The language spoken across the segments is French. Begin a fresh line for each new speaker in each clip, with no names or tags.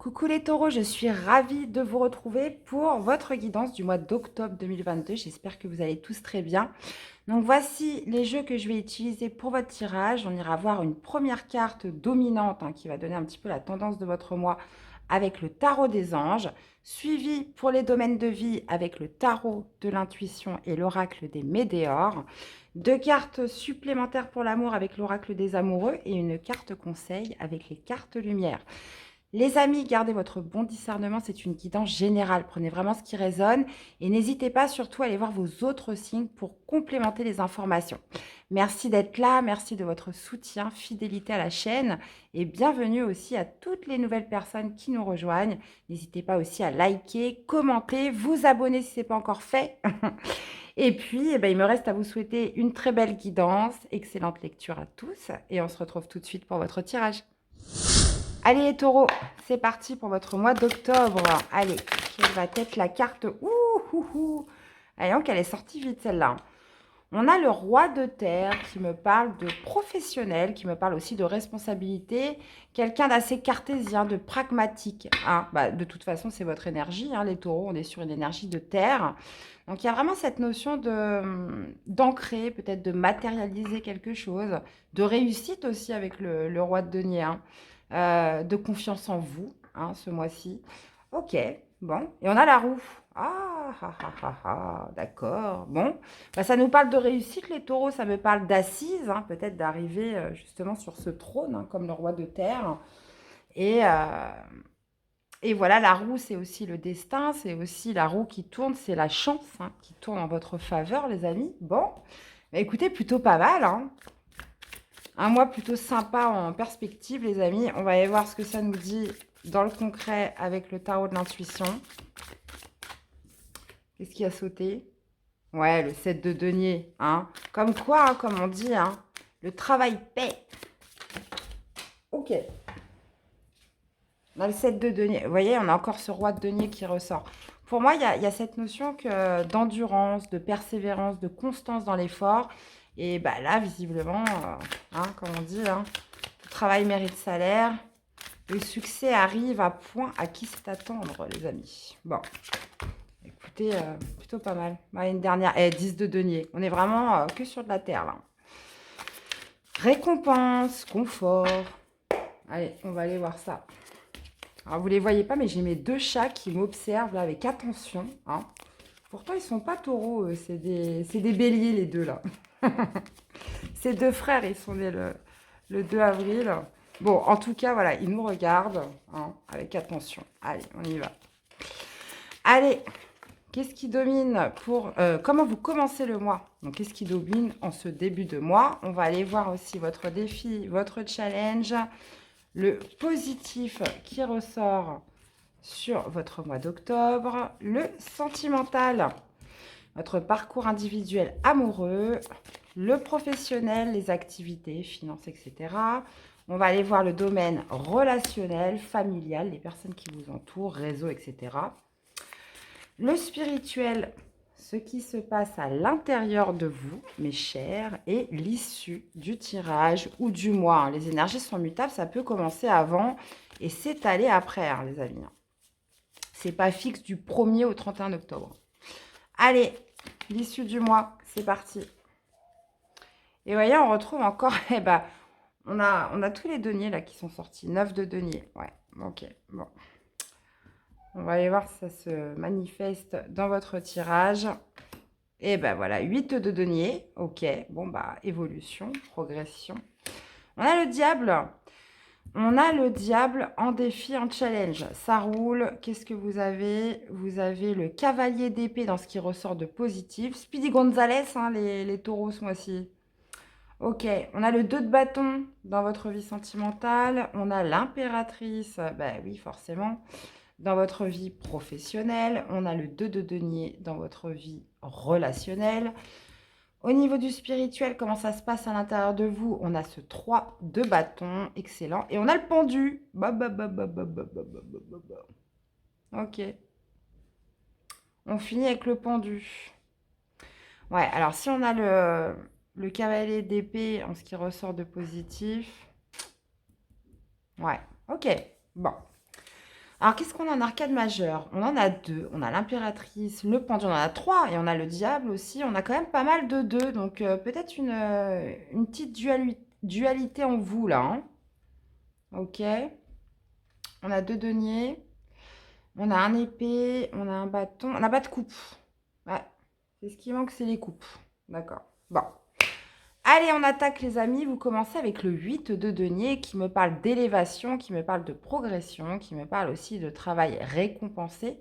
Coucou les taureaux, je suis ravie de vous retrouver pour votre guidance du mois d'octobre 2022. J'espère que vous allez tous très bien. Donc voici les jeux que je vais utiliser pour votre tirage. On ira voir une première carte dominante qui va donner un petit peu la tendance de votre mois avec le tarot des anges, suivi pour les domaines de vie avec le tarot de l'intuition et l'oracle des météores. Deux cartes supplémentaires pour l'amour avec l'oracle des amoureux et une carte conseil avec les cartes lumière. Les amis, gardez votre bon discernement, c'est une guidance générale. Prenez vraiment ce qui résonne et n'hésitez pas surtout à aller voir vos autres signes pour complémenter les informations. Merci d'être là, merci de votre soutien, fidélité à la chaîne et bienvenue aussi à toutes les nouvelles personnes qui nous rejoignent. N'hésitez pas aussi à liker, commenter, vous abonner si ce n'est pas encore fait. Et puis, il me reste à vous souhaiter une très belle guidance, excellente lecture à tous et on se retrouve tout de suite pour votre tirage. Allez les taureaux, c'est parti pour votre mois d'octobre. Allez, quelle va être la carte? Allez, donc elle est sortie vite celle-là. On a le roi de terre qui me parle de professionnel, qui me parle aussi de responsabilité. Quelqu'un d'assez cartésien, de pragmatique. De toute façon, c'est votre énergie, les taureaux, on est sur une énergie de terre. Donc il y a vraiment cette notion d'ancrer, peut-être de matérialiser quelque chose, de réussite aussi avec le roi de denier. De confiance en vous, ce mois-ci. Ok, bon. Et on a la roue. D'accord. Bon, ça nous parle de réussite, les taureaux. Ça me parle d'assises, peut-être d'arriver justement sur ce trône, comme le roi de terre. Et voilà, la roue, c'est aussi le destin. C'est aussi la roue qui tourne. C'est la chance qui tourne en votre faveur, les amis. Bon, écoutez, plutôt pas mal, Un mois plutôt sympa en perspective, les amis. On va aller voir ce que ça nous dit dans le concret avec le tarot de l'intuition. Qu'est-ce qui a sauté? Ouais, le 7 de denier. Comme quoi, comme on dit, le travail paie. Ok. On a le 7 de denier. Vous voyez, on a encore ce roi de denier qui ressort. Pour moi, il y a cette notion d'endurance, de persévérance, de constance dans l'effort. Et là, visiblement, comme on dit, le travail mérite salaire. Le succès arrive à point à qui c'est attendre, les amis. Bon, écoutez, plutôt pas mal. Une dernière, 10 de denier. On est vraiment que sur de la terre, là. Récompense, confort. Allez, on va aller voir ça. Alors, vous ne les voyez pas, mais j'ai mes deux chats qui m'observent là avec attention. Pourtant, ils ne sont pas taureaux, c'est des béliers, les deux, là. Ces deux frères, ils sont nés le 2 avril. Bon, en tout cas, voilà, ils nous regardent avec attention. Allez, on y va. Allez, qu'est-ce qui domine pour... comment vous commencez le mois? Donc, qu'est-ce qui domine en ce début de mois? On va aller voir aussi votre défi, votre challenge, le positif qui ressort sur votre mois d'octobre, le sentimental, votre parcours individuel amoureux, le professionnel, les activités, finances, etc. On va aller voir le domaine relationnel, familial, les personnes qui vous entourent, réseau, etc. Le spirituel, ce qui se passe à l'intérieur de vous, mes chers, et l'issue du tirage ou du mois. Les énergies sont mutables, ça peut commencer avant et s'étaler après, les amis. C'est pas fixe du 1er au 31 octobre. Allez, l'issue du mois, c'est parti. Et vous voyez, on retrouve encore, on a tous les deniers là qui sont sortis. 9 de deniers, ouais, ok, bon. On va aller voir si ça se manifeste dans votre tirage. Et voilà, 8 de denier, ok. Bon, évolution, progression. On a le diable. On a le diable en défi, en challenge. Ça roule. Qu'est-ce que vous avez? Vous avez le cavalier d'épée dans ce qui ressort de positif. Speedy Gonzalez, les taureaux ce mois-ci. Ok, on a le 2 de bâton dans votre vie sentimentale. On a l'impératrice, oui, forcément, dans votre vie professionnelle. On a le 2 de denier dans votre vie relationnelle. Au niveau du spirituel, comment ça se passe à l'intérieur de vous? On a ce 3 de bâton, excellent. Et on a le pendu. Ok. On finit avec le pendu. Ouais, alors si on a le cavalier d'épée en ce qui ressort de positif. Ouais, ok, bon. Alors, qu'est-ce qu'on a en arcade majeur? On en a deux. On a l'impératrice, le pendule, on en a trois. Et on a le diable aussi. On a quand même pas mal de deux. Donc, peut-être une petite dualité en vous, là, hein. Ok. On a deux deniers. On a un épée. On a un bâton. On n'a pas de coupe. Ouais. C'est ce qui manque, c'est les coupes. D'accord. Bon. Allez, on attaque les amis. Vous commencez avec le 8 de denier qui me parle d'élévation, qui me parle de progression, qui me parle aussi de travail récompensé.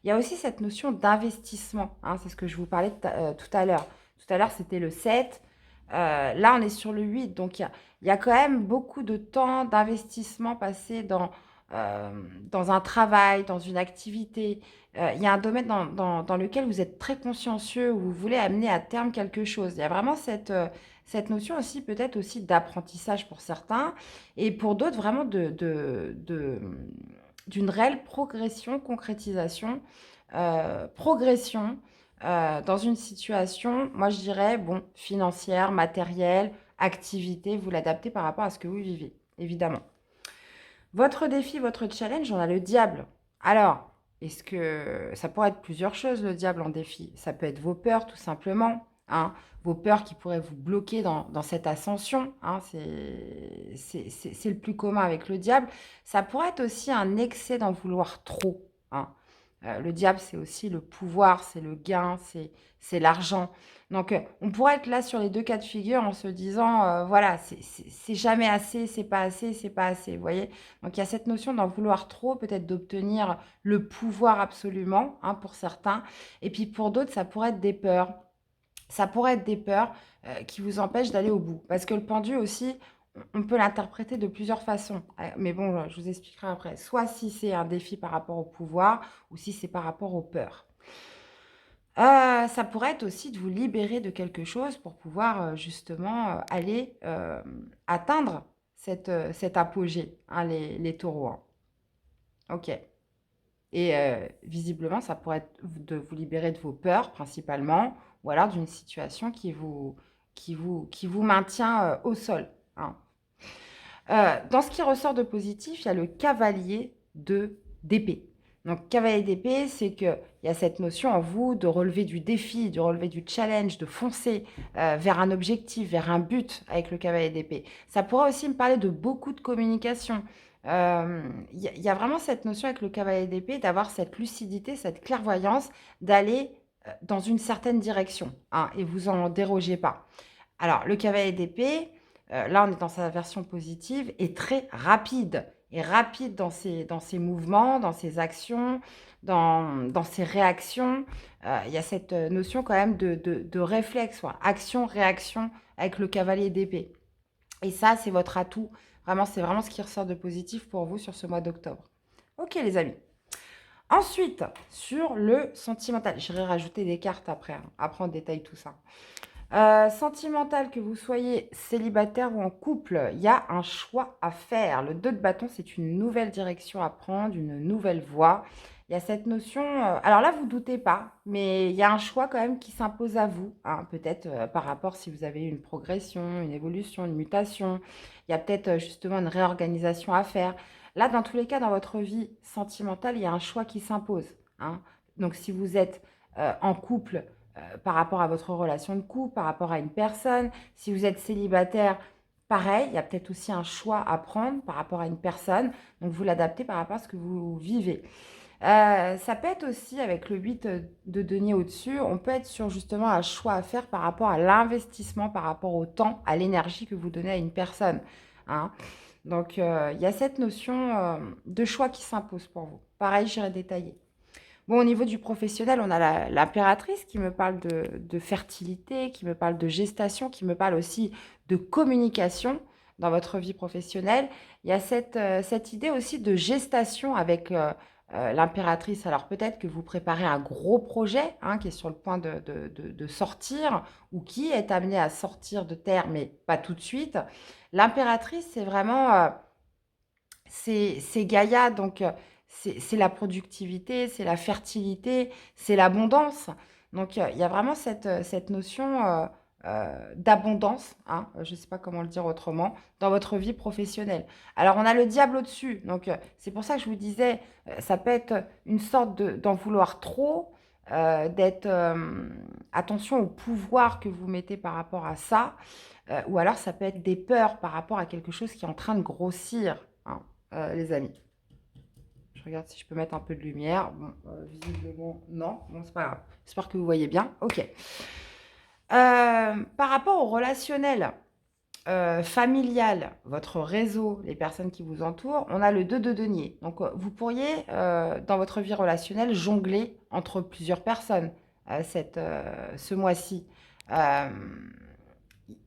Il y a aussi cette notion d'investissement, hein, c'est ce que je vous parlais tout à l'heure. Tout à l'heure, c'était le 7. Là, on est sur le 8. Donc, il y a quand même beaucoup de temps d'investissement passé euh, dans un travail, dans une activité. Il y a un domaine dans lequel vous êtes très consciencieux, où vous voulez amener à terme quelque chose. Il y a vraiment cette notion aussi, peut-être aussi d'apprentissage pour certains, et pour d'autres, vraiment d'une réelle progression, concrétisation, progression dans une situation, moi je dirais, bon, financière, matérielle, activité, vous l'adaptez par rapport à ce que vous vivez, évidemment. Votre défi, votre challenge, on a le diable. Alors, est-ce que ça pourrait être plusieurs choses, le diable en défi? Ça peut être vos peurs, tout simplement, hein, vos peurs qui pourraient vous bloquer dans cette ascension, hein, c'est le plus commun avec le diable. Ça pourrait être aussi un excès d'en vouloir trop, hein. Le diable, c'est aussi le pouvoir, c'est le gain, c'est l'argent. Donc, on pourrait être là sur les deux cas de figure en se disant, voilà, c'est jamais assez, c'est pas assez, c'est pas assez, vous voyez? Donc, il y a cette notion d'en vouloir trop, peut-être d'obtenir le pouvoir absolument, hein, pour certains. Et puis, pour d'autres, ça pourrait être des peurs. Ça pourrait être des peurs qui vous empêchent d'aller au bout. Parce que le pendu aussi, on peut l'interpréter de plusieurs façons. Mais bon, je vous expliquerai après. Soit si c'est un défi par rapport au pouvoir, ou si c'est par rapport aux peurs. Ça pourrait être aussi de vous libérer de quelque chose pour pouvoir justement aller atteindre cet apogée, hein, les taureaux, hein. Ok. Et visiblement, ça pourrait être de vous libérer de vos peurs principalement, ou alors d'une situation qui vous maintient au sol, hein. Dans ce qui ressort de positif, il y a le cavalier d'épée. Donc, cavalier d'épée, c'est qu'il y a cette notion en vous de relever du défi, de relever du challenge, de foncer vers un objectif, vers un but avec le cavalier d'épée. Ça pourrait aussi me parler de beaucoup de communication. Il y a vraiment cette notion avec le cavalier d'épée d'avoir cette lucidité, cette clairvoyance, d'aller dans une certaine direction, hein, et vous en dérogez pas. Alors, le cavalier d'épée, là, on est dans sa version positive, est très rapide. Et rapide dans ses mouvements, dans ses actions, dans ses réactions. Il y a cette notion quand même de réflexe, quoi. Action, réaction avec le cavalier d'épée. Et ça, c'est votre atout. Vraiment, c'est vraiment ce qui ressort de positif pour vous sur ce mois d'octobre. Ok, les amis. Ensuite, sur le sentimental, j'irai rajouter des cartes après, hein. Après, on détaille tout ça. Sentimental, que vous soyez célibataire ou en couple, il y a un choix à faire. Le 2 de bâton, c'est une nouvelle direction à prendre, une nouvelle voie. Il y a cette notion, alors là, vous doutez pas, mais il y a un choix quand même qui s'impose à vous, hein, peut-être par rapport si vous avez une progression, une évolution, une mutation. Il y a peut-être justement une réorganisation à faire. Là, dans tous les cas, dans votre vie sentimentale, il y a un choix qui s'impose, hein. Donc, si vous êtes en couple, par rapport à votre relation de couple, par rapport à une personne. Si vous êtes célibataire, pareil, il y a peut-être aussi un choix à prendre par rapport à une personne. Donc, vous l'adaptez par rapport à ce que vous vivez. Ça peut être aussi, avec le 8 de denier au-dessus, on peut être sur justement un choix à faire par rapport à l'investissement, par rapport au temps, à l'énergie que vous donnez à une personne, hein. Donc, il y a cette notion de choix qui s'impose pour vous. Pareil, j'irai détailler. Bon, au niveau du professionnel, on a l'impératrice qui me parle de fertilité, qui me parle de gestation, qui me parle aussi de communication dans votre vie professionnelle. Il y a cette idée aussi de gestation avec l'impératrice. Alors peut-être que vous préparez un gros projet, hein, qui est sur le point de sortir ou qui est amené à sortir de terre, mais pas tout de suite. L'impératrice, c'est vraiment c'est Gaïa, donc c'est la productivité, c'est la fertilité, c'est l'abondance. Donc il y a vraiment cette notion d'abondance, hein, je ne sais pas comment le dire autrement, dans votre vie professionnelle. Alors, on a le diable au-dessus. Donc, c'est pour ça que je vous disais, ça peut être une sorte d'en vouloir trop, d'être... attention au pouvoir que vous mettez par rapport à ça. Ou alors, ça peut être des peurs par rapport à quelque chose qui est en train de grossir, hein, les amis. Je regarde si je peux mettre un peu de lumière. Bon, visiblement, non. Bon, c'est pas grave. J'espère que vous voyez bien. OK. Par rapport au relationnel, familial, votre réseau, les personnes qui vous entourent, on a le 2 de denier. Donc, vous pourriez, dans votre vie relationnelle, jongler entre plusieurs personnes ce mois-ci. Euh,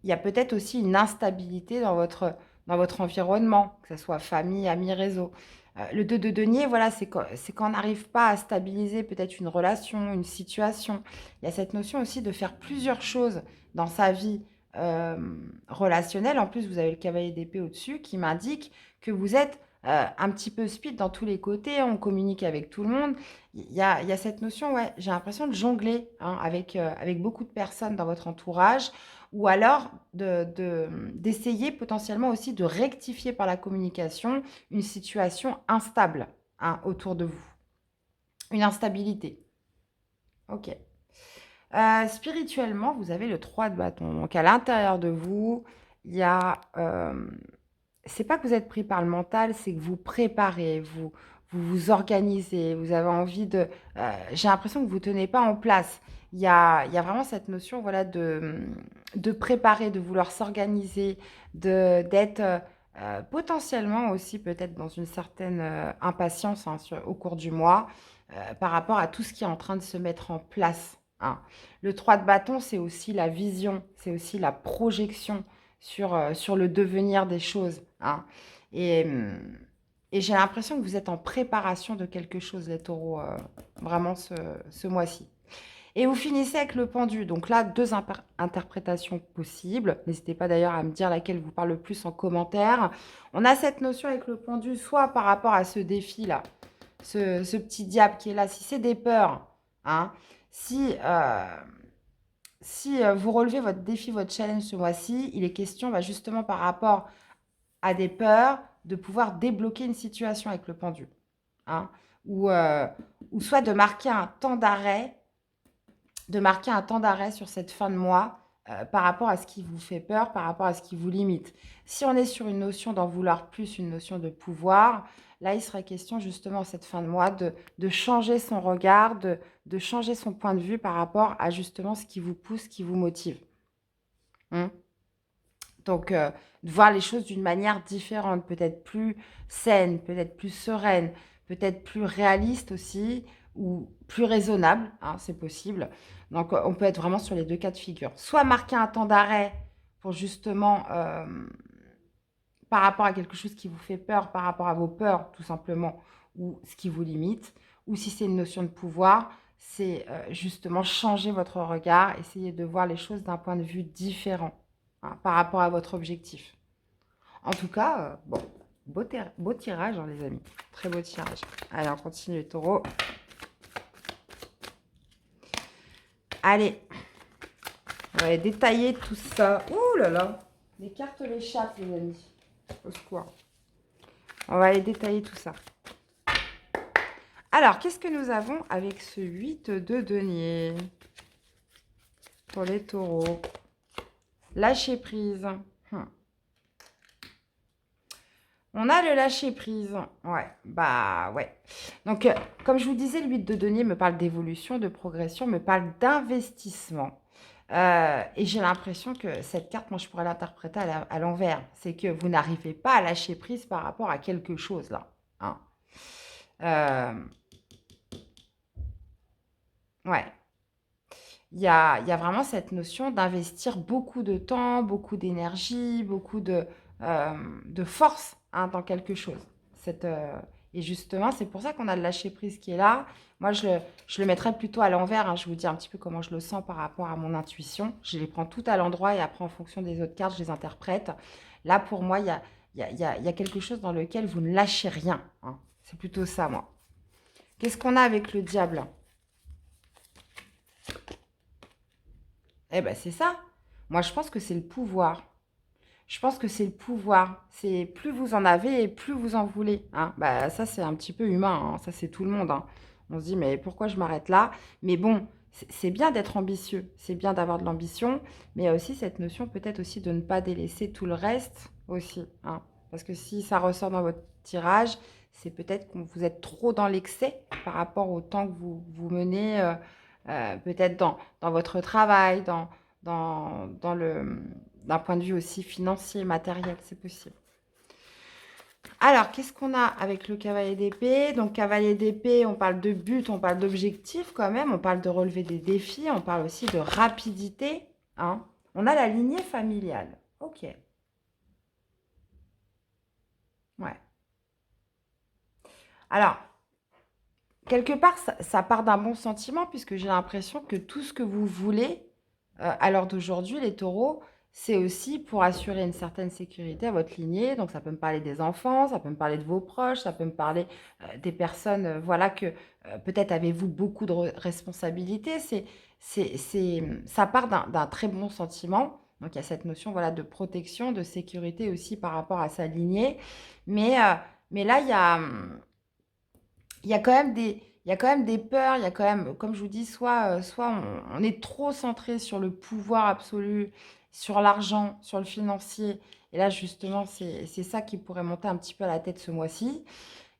il y a peut-être aussi une instabilité dans votre environnement, que ce soit famille, amis, réseau. Le 2 de denier, voilà, c'est quand on n'arrive pas à stabiliser peut-être une relation, une situation. Il y a cette notion aussi de faire plusieurs choses dans sa vie euh, relationnelle. En plus, vous avez le cavalier d'épée au-dessus qui m'indique que vous êtes un petit peu speed dans tous les côtés, on communique avec tout le monde. Il y a cette notion, ouais, j'ai l'impression de jongler hein, avec beaucoup de personnes dans votre entourage ou alors d'essayer potentiellement aussi de rectifier par la communication une situation instable hein, autour de vous. Une instabilité. Ok. Spirituellement, vous avez le 3 de bâton. Donc à l'intérieur de vous, il y a... c'est pas que vous êtes pris par le mental, c'est que vous préparez, vous organisez, vous avez envie de... j'ai l'impression que vous ne tenez pas en place. Il y a vraiment cette notion voilà, de préparer, de vouloir s'organiser, d'être potentiellement aussi peut-être dans une certaine impatience hein, au cours du mois par rapport à tout ce qui est en train de se mettre en place. Hein. Le 3 de bâton, c'est aussi la vision, c'est aussi la projection sur le devenir des choses. Hein. Et, hum, et j'ai l'impression que vous êtes en préparation de quelque chose, les taureaux, vraiment ce mois-ci. Et vous finissez avec le pendu. Donc là, deux interprétations possibles. N'hésitez pas d'ailleurs à me dire laquelle vous parle le plus en commentaire. On a cette notion avec le pendu, soit par rapport à ce défi-là, ce petit diable qui est là, si c'est des peurs, hein, si vous relevez votre défi, votre challenge ce mois-ci, il est question bah, justement par rapport à des peurs de pouvoir débloquer une situation avec le pendu. Hein, ou soit de marquer un temps d'arrêt sur cette fin de mois par rapport à ce qui vous fait peur, par rapport à ce qui vous limite. Si on est sur une notion d'en vouloir plus, une notion de pouvoir, là, il serait question justement cette fin de mois de changer son regard, de changer son point de vue par rapport à justement ce qui vous pousse, ce qui vous motive. Hein. Donc, de voir les choses d'une manière différente, peut-être plus saine, peut-être plus sereine, peut-être plus réaliste aussi, ou plus raisonnable, hein, c'est possible. Donc, on peut être vraiment sur les deux cas de figure. Soit marquer un temps d'arrêt pour justement, par rapport à quelque chose qui vous fait peur, par rapport à vos peurs, tout simplement, ou ce qui vous limite, ou si c'est une notion de pouvoir, c'est justement changer votre regard, essayer de voir les choses d'un point de vue différent hein, par rapport à votre objectif. En tout cas, bon, beau tirage, hein, les amis. Très beau tirage. Allez, on continue les taureaux. Allez, on va détailler tout ça. Ouh là là, les cartes m'échappent, les amis. Au secours. On va aller détailler tout ça. Alors, qu'est-ce que nous avons avec ce 8 de denier pour les taureaux? Lâcher prise. On a le lâcher prise. Ouais, bah ouais. Donc, comme je vous disais, le 8 de denier me parle d'évolution, de progression, me parle d'investissement. Et j'ai l'impression que cette carte, moi, je pourrais l'interpréter à l'envers. C'est que vous n'arrivez pas à lâcher prise par rapport à quelque chose, là. Hein. Ouais. Il y a vraiment cette notion d'investir beaucoup de temps, beaucoup d'énergie, beaucoup de force hein, dans quelque chose. Et justement, c'est pour ça qu'on a le lâcher-prise qui est là. Moi, je le mettrais plutôt à l'envers. Hein. Je vous dis un petit peu comment je le sens par rapport à mon intuition. Je les prends tout à l'endroit et après, en fonction des autres cartes, je les interprète. Là, pour moi, il y a quelque chose dans lequel vous ne lâchez rien. Hein. C'est plutôt ça, moi. Qu'est-ce qu'on a avec le diable? Eh ben c'est ça. Moi, je pense que c'est le pouvoir. Je pense que c'est le pouvoir. C'est plus vous en avez et plus vous en voulez, hein. Bah, ça, c'est un petit peu humain, hein. Ça, c'est tout le monde, hein. On se dit, mais pourquoi je m'arrête là? Mais bon, c'est bien d'être ambitieux. C'est bien d'avoir de l'ambition. Mais il y a aussi cette notion peut-être aussi de ne pas délaisser tout le reste aussi, hein. Parce que si ça ressort dans votre tirage, c'est peut-être que vous êtes trop dans l'excès par rapport au temps que vous menez, peut-être dans votre travail, dans le d'un point de vue aussi financier, matériel, c'est possible. Alors, qu'est-ce qu'on a avec le cavalier d'épée? Donc, cavalier d'épée, on parle de but, on parle d'objectif quand même, on parle de relever des défis, on parle aussi de rapidité, hein. On a la lignée familiale. Ok, ouais. Alors, quelque part, ça part d'un bon sentiment puisque j'ai l'impression que tout ce que vous voulez, à l'heure d'aujourd'hui, les taureaux, c'est aussi pour assurer une certaine sécurité à votre lignée. Donc, ça peut me parler des enfants, ça peut me parler de vos proches, ça peut me parler des personnes, voilà, que peut-être avez-vous beaucoup de responsabilités. Ça part d'un très bon sentiment. Donc, il y a cette notion, voilà, de protection, de sécurité aussi par rapport à sa lignée. Mais, mais là, il y a quand même il y a quand même des peurs, il y a quand même, comme je vous dis, soit on est trop centré sur le pouvoir absolu, sur l'argent, sur le financier. Et là, justement, c'est ça qui pourrait monter un petit peu à la tête ce mois-ci.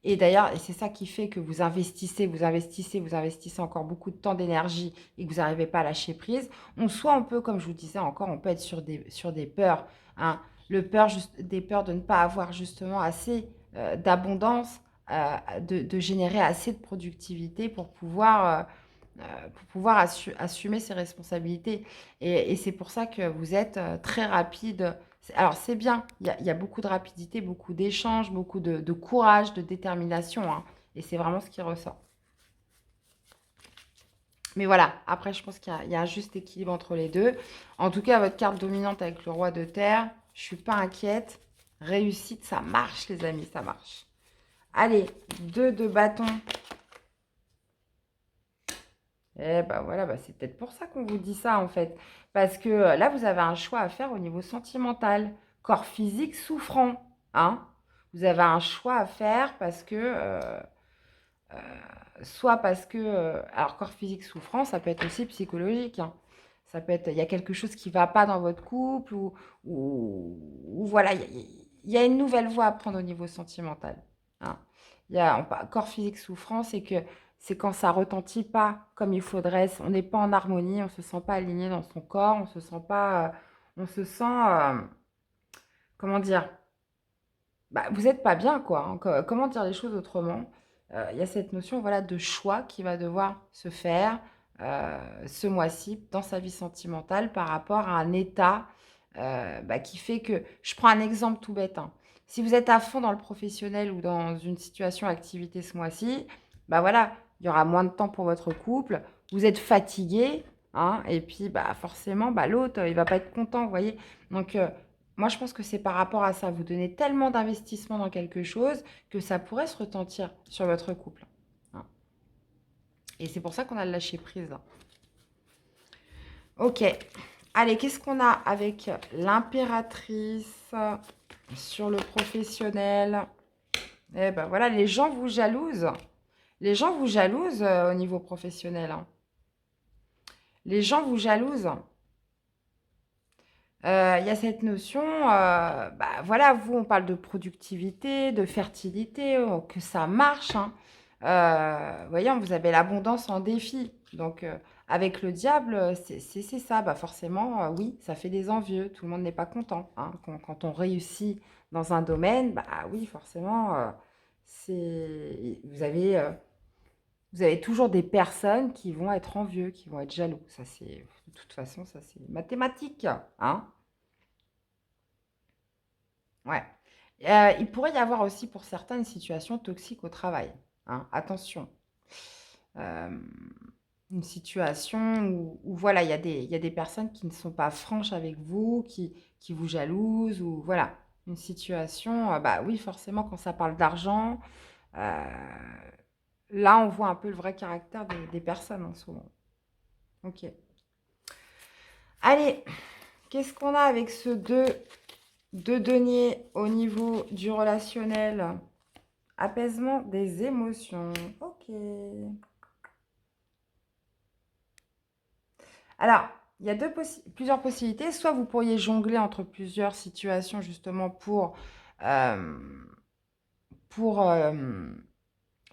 Et d'ailleurs, c'est ça qui fait que vous investissez, vous investissez, vous investissez encore beaucoup de temps, d'énergie et que vous n'arrivez pas à lâcher prise. Soit on peut, comme je vous disais encore, on peut être sur des peurs, hein. Des peurs de ne pas avoir justement assez d'abondance, de générer assez de productivité pour pouvoir assumer ses responsabilités. Et c'est pour ça que vous êtes très rapide. Alors, c'est bien, il y a beaucoup de rapidité, beaucoup d'échanges, beaucoup de courage, de détermination, hein. Et c'est vraiment ce qui ressort. Mais voilà, après, je pense qu'il y a un juste équilibre entre les deux. En tout cas, votre carte dominante avec le roi de terre, je suis pas inquiète. Réussite, ça marche, les amis, ça marche. Allez, 2 de bâton. Eh ben voilà, bah c'est peut-être pour ça qu'on vous dit ça en fait. Parce que là, vous avez un choix à faire au niveau sentimental. Corps physique souffrant, hein. Vous avez un choix à faire parce que, soit parce que, alors corps physique souffrant, ça peut être aussi psychologique, hein. Ça peut être, il y a quelque chose qui ne va pas dans votre couple ou voilà, il y a une nouvelle voie à prendre au niveau sentimental, hein. Corps physique souffrant, c'est quand ça retentit pas comme il faudrait, on n'est pas en harmonie, on se sent pas aligné dans son corps, on se sent pas, on se sent, comment dire, bah, vous n'êtes pas bien, quoi, hein. Comment dire les choses autrement? Il y a cette notion, voilà, de choix qui va devoir se faire ce mois-ci dans sa vie sentimentale par rapport à un état bah, qui fait que... Je prends un exemple tout bête, hein. Si vous êtes à fond dans le professionnel ou dans une situation activité ce mois-ci, bah voilà, il y aura moins de temps pour votre couple, vous êtes fatigué, hein, et puis bah, forcément, bah, l'autre, il va pas être content, vous voyez. Donc, moi, je pense que c'est par rapport à ça. Vous donnez tellement d'investissement dans quelque chose que ça pourrait se retentir sur votre couple, hein. Et c'est pour ça qu'on a le lâcher prise là. Ok. Allez, qu'est-ce qu'on a avec l'impératrice sur le professionnel? Eh ben voilà, les gens vous jalousent. Les gens vous jalousent au niveau professionnel, hein. Les gens vous jalousent. Il y a cette notion, bah, voilà, vous, on parle de productivité, de fertilité, que ça marche, hein. Voyons, vous avez l'abondance en défi. Donc, avec le diable, c'est ça. Bah, forcément, oui, ça fait des envieux. Tout le monde n'est pas content, hein. Quand on réussit dans un domaine, bah oui, forcément, vous avez toujours des personnes qui vont être envieux, qui vont être jaloux. Ça, de toute façon, ça, c'est mathématique, hein. Ouais. Il pourrait y avoir aussi pour certaines situations toxiques au travail, hein. Attention. Euh, une situation où, voilà, il y a des personnes qui ne sont pas franches avec vous, qui vous jalousent, ou voilà. Une situation, bah oui, forcément, quand ça parle d'argent, euh, là, on voit un peu le vrai caractère des personnes en ce moment. Ok. Allez, Qu'est-ce qu'on a avec ce 2 de denier au niveau du relationnel? Apaisement des émotions. Ok. Alors, il y a plusieurs possibilités. Soit vous pourriez jongler entre plusieurs situations justement euh, pour, euh,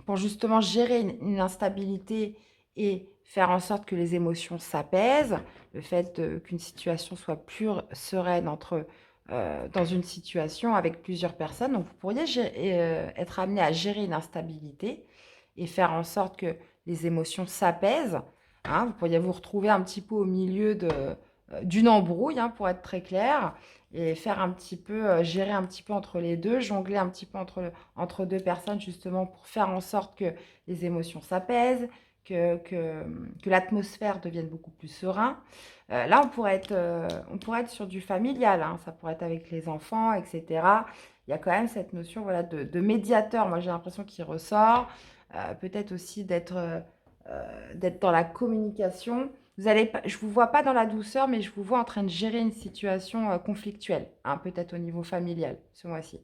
pour justement gérer une instabilité et faire en sorte que les émotions s'apaisent. Le fait qu'une situation soit plus sereine dans une situation avec plusieurs personnes. Donc, vous pourriez être amené à gérer une instabilité et faire en sorte que les émotions s'apaisent. Hein. Vous pourriez vous retrouver un petit peu au milieu d'une embrouille, hein, pour être très clair, et faire un petit peu, gérer un petit peu entre les deux, jongler un petit peu entre deux personnes, justement, pour faire en sorte que les émotions s'apaisent, que l'atmosphère devienne beaucoup plus serein. Là, on pourrait être sur du familial, hein, ça pourrait être avec les enfants, etc. Il y a quand même cette notion, voilà, de médiateur, moi j'ai l'impression qu'il ressort. Peut-être aussi d'être dans la communication. Je ne vous vois pas dans la douceur, mais je vous vois en train de gérer une situation conflictuelle, hein, peut-être au niveau familial ce mois-ci.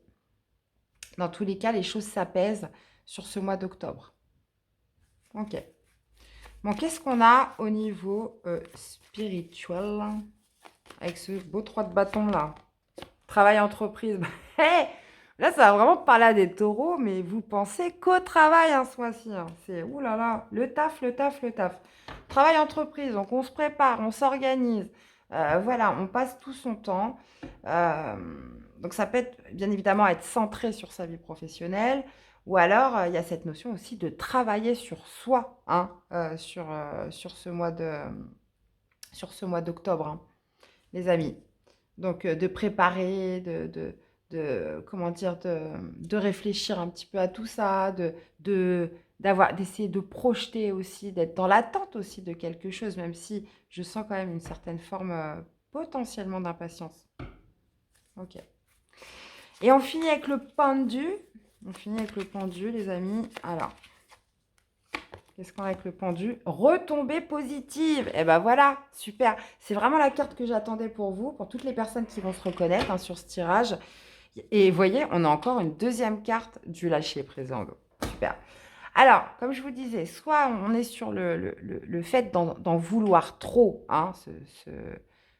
Dans tous les cas, les choses s'apaisent sur ce mois d'octobre. Ok. Bon, qu'est-ce qu'on a au niveau spirituel avec ce beau 3 de bâton là? Travail entreprise. Hey, là, ça va vraiment parler à des taureaux, mais vous pensez qu'au travail hein, ce mois-ci. Hein. C'est, oulala, le taf, le taf, le taf. Travail entreprise, donc on se prépare, on s'organise. Voilà, on passe tout son temps. Euh, donc ça peut être, bien évidemment, être centré sur sa vie professionnelle. Ou alors, il y a cette notion aussi de travailler sur soi hein, sur ce mois d'octobre, hein, les amis. Donc, de préparer, comment dire, de réfléchir un petit peu à tout ça, d'essayer de projeter aussi, d'être dans l'attente aussi de quelque chose, même si je sens quand même une certaine forme potentiellement d'impatience. Ok. Et on finit avec le pendu. On finit avec le pendu, les amis. Alors, qu'est-ce qu'on a avec le pendu? Retombée positive. Et ben voilà, super. C'est vraiment la carte que j'attendais pour vous, pour toutes les personnes qui vont se reconnaître hein, sur ce tirage. Et vous voyez, on a encore une deuxième carte du lâcher présent. Super. Alors, comme je vous disais, soit on est sur le fait d'en vouloir trop, hein,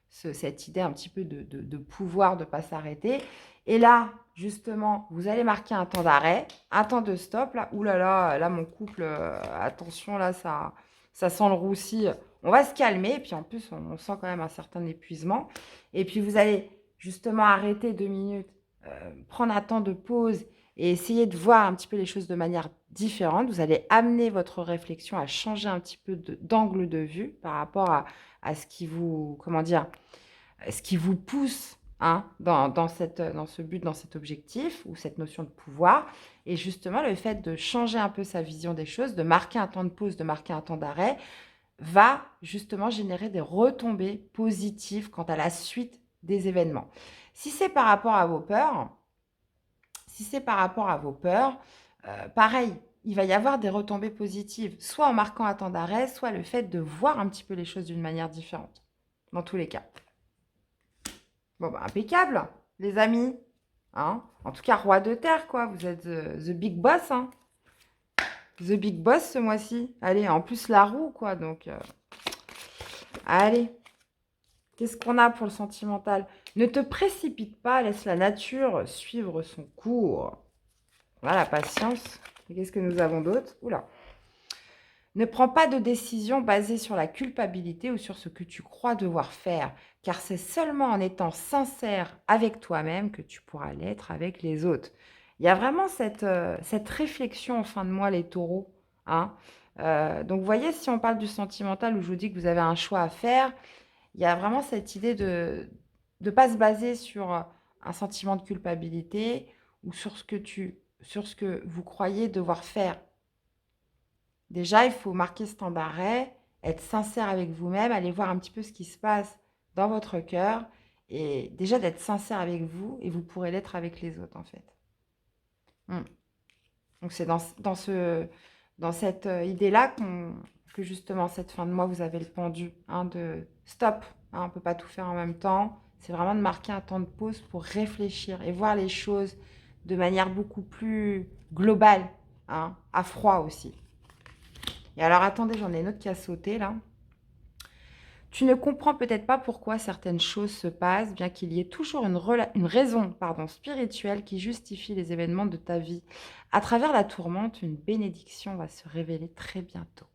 cette idée un petit peu de pouvoir, de ne pas s'arrêter. Et là, justement, vous allez marquer un temps d'arrêt, un temps de stop. Là, ouh là, mon couple, attention, là, ça sent le roussi. On va se calmer. Et puis en plus, on sent quand même un certain épuisement. Et puis vous allez justement arrêter 2 minutes, prendre un temps de pause et essayer de voir un petit peu les choses de manière différente. Vous allez amener votre réflexion à changer un petit peu d'angle de vue par rapport à ce qui vous, comment dire, ce qui vous pousse hein, dans ce but, dans cet objectif ou cette notion de pouvoir. Et justement, le fait de changer un peu sa vision des choses, de marquer un temps de pause, de marquer un temps d'arrêt, va justement générer des retombées positives quant à la suite des événements. Si c'est par rapport à vos peurs, pareil, il va y avoir des retombées positives, soit en marquant un temps d'arrêt, soit le fait de voir un petit peu les choses d'une manière différente, dans tous les cas. Bon, bah, impeccable, les amis. Hein, en tout cas, roi de terre, quoi. Vous êtes the big boss, hein. The big boss ce mois-ci. Allez, en plus, la roue, quoi. Donc, allez. Qu'est-ce qu'on a pour le sentimental? Ne te précipite pas, laisse la nature suivre son cours. Voilà, patience. Et qu'est-ce que nous avons d'autre? Oula. Ne prends pas de décision basée sur la culpabilité ou sur ce que tu crois devoir faire, car c'est seulement en étant sincère avec toi-même que tu pourras l'être avec les autres. Il y a vraiment cette réflexion en fin de mois, les taureaux. Hein. Donc, vous voyez, si on parle du sentimental, où je vous dis que vous avez un choix à faire, il y a vraiment cette idée de ne pas se baser sur un sentiment de culpabilité ou sur ce que vous croyez devoir faire. Déjà, il faut marquer ce temps d'arrêt, être sincère avec vous-même, aller voir un petit peu ce qui se passe dans votre cœur et déjà d'être sincère avec vous et vous pourrez l'être avec les autres en fait. Donc c'est dans cette idée-là que justement cette fin de mois vous avez le pendu hein, de stop, hein, on ne peut pas tout faire en même temps. C'est vraiment de marquer un temps de pause pour réfléchir et voir les choses de manière beaucoup plus globale, hein, à froid aussi. Et alors, attendez, j'en ai une autre qui a sauté là. Tu ne comprends peut-être pas pourquoi certaines choses se passent, bien qu'il y ait toujours une raison spirituelle qui justifie les événements de ta vie. À travers la tourmente, une bénédiction va se révéler très bientôt.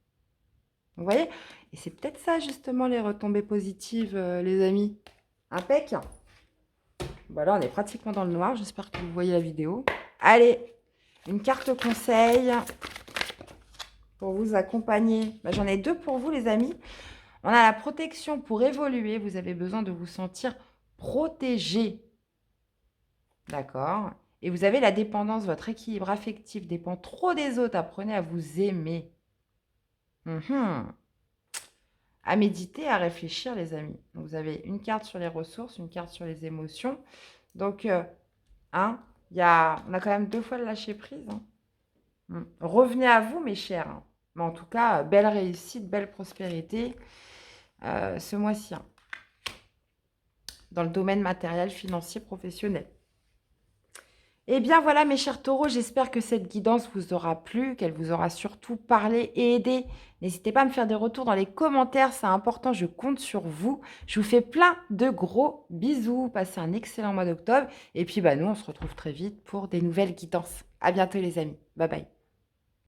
Vous voyez? Et c'est peut-être ça, justement, les retombées positives, les amis. Impec. Voilà, on est pratiquement dans le noir. J'espère que vous voyez la vidéo. Allez, une carte conseil pour vous accompagner. J'en ai deux pour vous, les amis. On a la protection pour évoluer. Vous avez besoin de vous sentir protégé. D'accord? Et vous avez la dépendance. Votre équilibre affectif dépend trop des autres. Apprenez à vous aimer. À méditer, à réfléchir, les amis. Donc, vous avez une carte sur les ressources, une carte sur les émotions. Donc, hein, on a quand même 2 fois le lâcher prise. Hein. Revenez à vous, mes chers. Hein. Mais en tout cas, belle réussite, belle prospérité ce mois-ci. Hein. Dans le domaine matériel, financier, professionnel. Eh bien voilà mes chers taureaux, j'espère que cette guidance vous aura plu, qu'elle vous aura surtout parlé et aidé. N'hésitez pas à me faire des retours dans les commentaires, c'est important, je compte sur vous. Je vous fais plein de gros bisous, passez un excellent mois d'octobre. Et puis nous on se retrouve très vite pour des nouvelles guidances. À bientôt les amis, bye bye.